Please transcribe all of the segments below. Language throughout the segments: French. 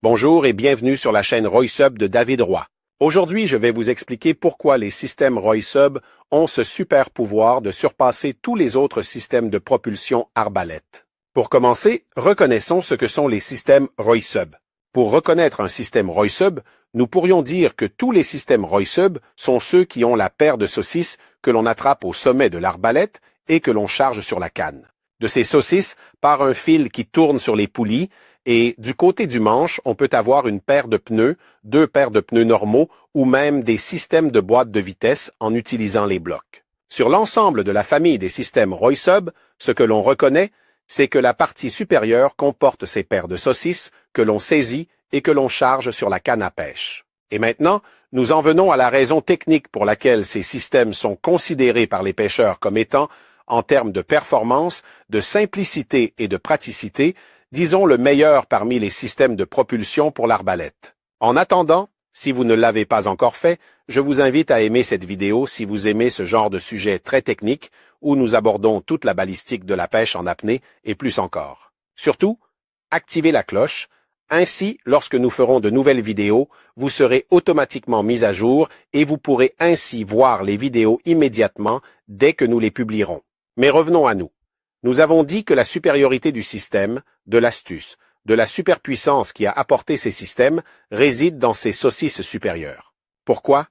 Bonjour et bienvenue sur la chaîne RoySub de David Roy. Aujourd'hui, je vais vous expliquer pourquoi les systèmes RoySub ont ce super pouvoir de surpasser tous les autres systèmes de propulsion arbalète. Pour commencer, reconnaissons ce que sont les systèmes RoySub. Pour reconnaître un système RoySub, nous pourrions dire que tous les systèmes RoySub sont ceux qui ont la paire de saucisses que l'on attrape au sommet de l'arbalète et que l'on charge sur la canne. De ces saucisses part un fil qui tourne sur les poulies et du côté du manche, on peut avoir une paire de pneus, deux paires de pneus normaux ou même des systèmes de boîtes de vitesse en utilisant les blocs. Sur l'ensemble de la famille des systèmes RoySub, ce que l'on reconnaît, c'est que la partie supérieure comporte ces paires de saucisses que l'on saisit et que l'on charge sur la canne à pêche. Et maintenant, nous en venons à la raison technique pour laquelle ces systèmes sont considérés par les pêcheurs comme étant, en termes de performance, de simplicité et de praticité, disons le meilleur parmi les systèmes de propulsion pour l'arbalète. En attendant, si vous ne l'avez pas encore fait, je vous invite à aimer cette vidéo si vous aimez ce genre de sujet très technique où nous abordons toute la balistique de la pêche en apnée et plus encore. Surtout, activez la cloche. Ainsi, lorsque nous ferons de nouvelles vidéos, vous serez automatiquement mis à jour et vous pourrez ainsi voir les vidéos immédiatement dès que nous les publierons. Mais revenons à nous. Nous avons dit que la supériorité du système, de l'astuce, de la superpuissance qui a apporté ces systèmes réside dans ces saucisses supérieures. Pourquoi?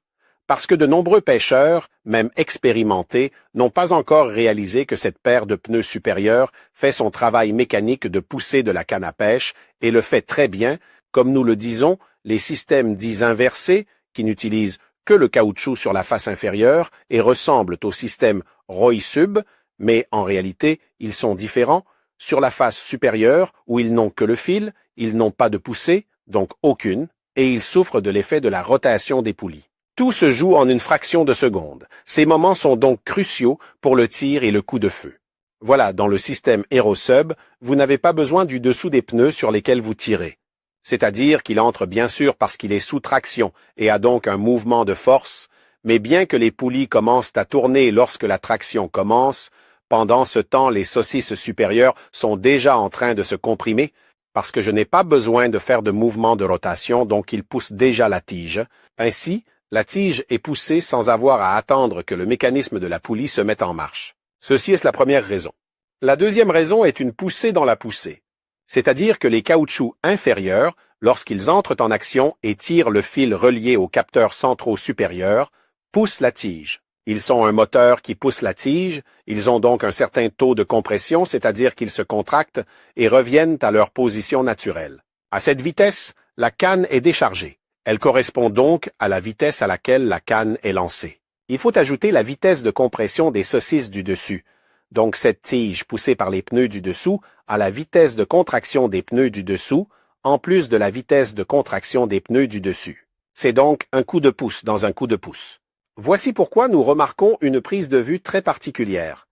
Parce que de nombreux pêcheurs, même expérimentés, n'ont pas encore réalisé que cette paire de pneus supérieurs fait son travail mécanique de poussée de la canne à pêche et le fait très bien, comme nous le disons, les systèmes dits inversés, qui n'utilisent que le caoutchouc sur la face inférieure et ressemblent au système RoySub, mais en réalité, ils sont différents. Sur la face supérieure, où ils n'ont que le fil, ils n'ont pas de poussée, donc aucune, et ils souffrent de l'effet de la rotation des poulies. Tout se joue en une fraction de seconde. Ces moments sont donc cruciaux pour le tir et le coup de feu. Voilà, dans le système AeroSub, vous n'avez pas besoin du dessous des pneus sur lesquels vous tirez. C'est-à-dire qu'il entre bien sûr parce qu'il est sous traction et a donc un mouvement de force, mais bien que les poulies commencent à tourner lorsque la traction commence, pendant ce temps, les saucisses supérieures sont déjà en train de se comprimer parce que je n'ai pas besoin de faire de mouvement de rotation, donc ils poussent déjà la tige. Ainsi, la tige est poussée sans avoir à attendre que le mécanisme de la poulie se mette en marche. Ceci est la première raison. La deuxième raison est une poussée dans la poussée. C'est-à-dire que les caoutchoucs inférieurs, lorsqu'ils entrent en action et tirent le fil relié aux capteurs centraux supérieurs, poussent la tige. Ils sont un moteur qui pousse la tige, ils ont donc un certain taux de compression, c'est-à-dire qu'ils se contractent et reviennent à leur position naturelle. À cette vitesse, la canne est déchargée. Elle correspond donc à la vitesse à laquelle la canne est lancée. Il faut ajouter la vitesse de compression des saucisses du dessus. Donc cette tige poussée par les pneus du dessous a la vitesse de contraction des pneus du dessous, en plus de la vitesse de contraction des pneus du dessus. C'est donc un coup de pouce dans un coup de pouce. Voici pourquoi nous remarquons une prise de vue très particulière.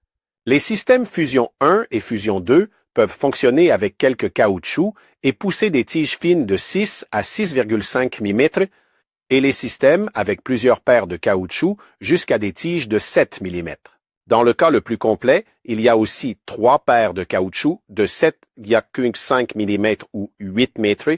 Les systèmes Fusion 1 et Fusion 2 peuvent fonctionner avec quelques caoutchoucs et pousser des tiges fines de 6 à 6,5 mm et les systèmes avec plusieurs paires de caoutchoucs jusqu'à des tiges de 7 mm. Dans le cas le plus complet, il y a aussi 3 paires de caoutchoucs de 7,5 mm ou 8 m,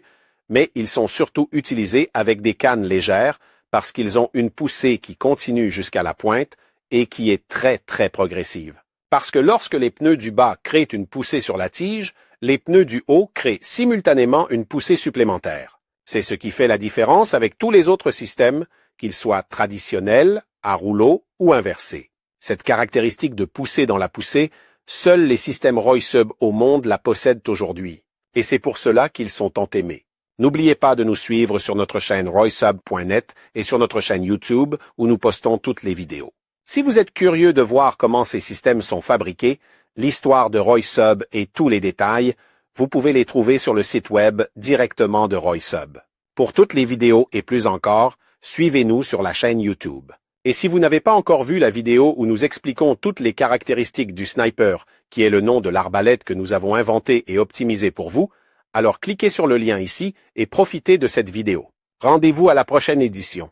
mais ils sont surtout utilisés avec des cannes légères parce qu'ils ont une poussée qui continue jusqu'à la pointe et qui est très très progressive. Parce que lorsque les pneus du bas créent une poussée sur la tige, les pneus du haut créent simultanément une poussée supplémentaire. C'est ce qui fait la différence avec tous les autres systèmes, qu'ils soient traditionnels, à rouleau ou inversés. Cette caractéristique de poussée dans la poussée, seuls les systèmes RoySub au monde la possèdent aujourd'hui, et c'est pour cela qu'ils sont tant aimés. N'oubliez pas de nous suivre sur notre chaîne roysub.net et sur notre chaîne YouTube où nous postons toutes les vidéos. Si vous êtes curieux de voir comment ces systèmes sont fabriqués, l'histoire de RoySub et tous les détails, vous pouvez les trouver sur le site web directement de RoySub. Pour toutes les vidéos et plus encore, suivez-nous sur la chaîne YouTube. Et si vous n'avez pas encore vu la vidéo où nous expliquons toutes les caractéristiques du sniper, qui est le nom de l'arbalète que nous avons inventé et optimisé pour vous, alors cliquez sur le lien ici et profitez de cette vidéo. Rendez-vous à la prochaine édition.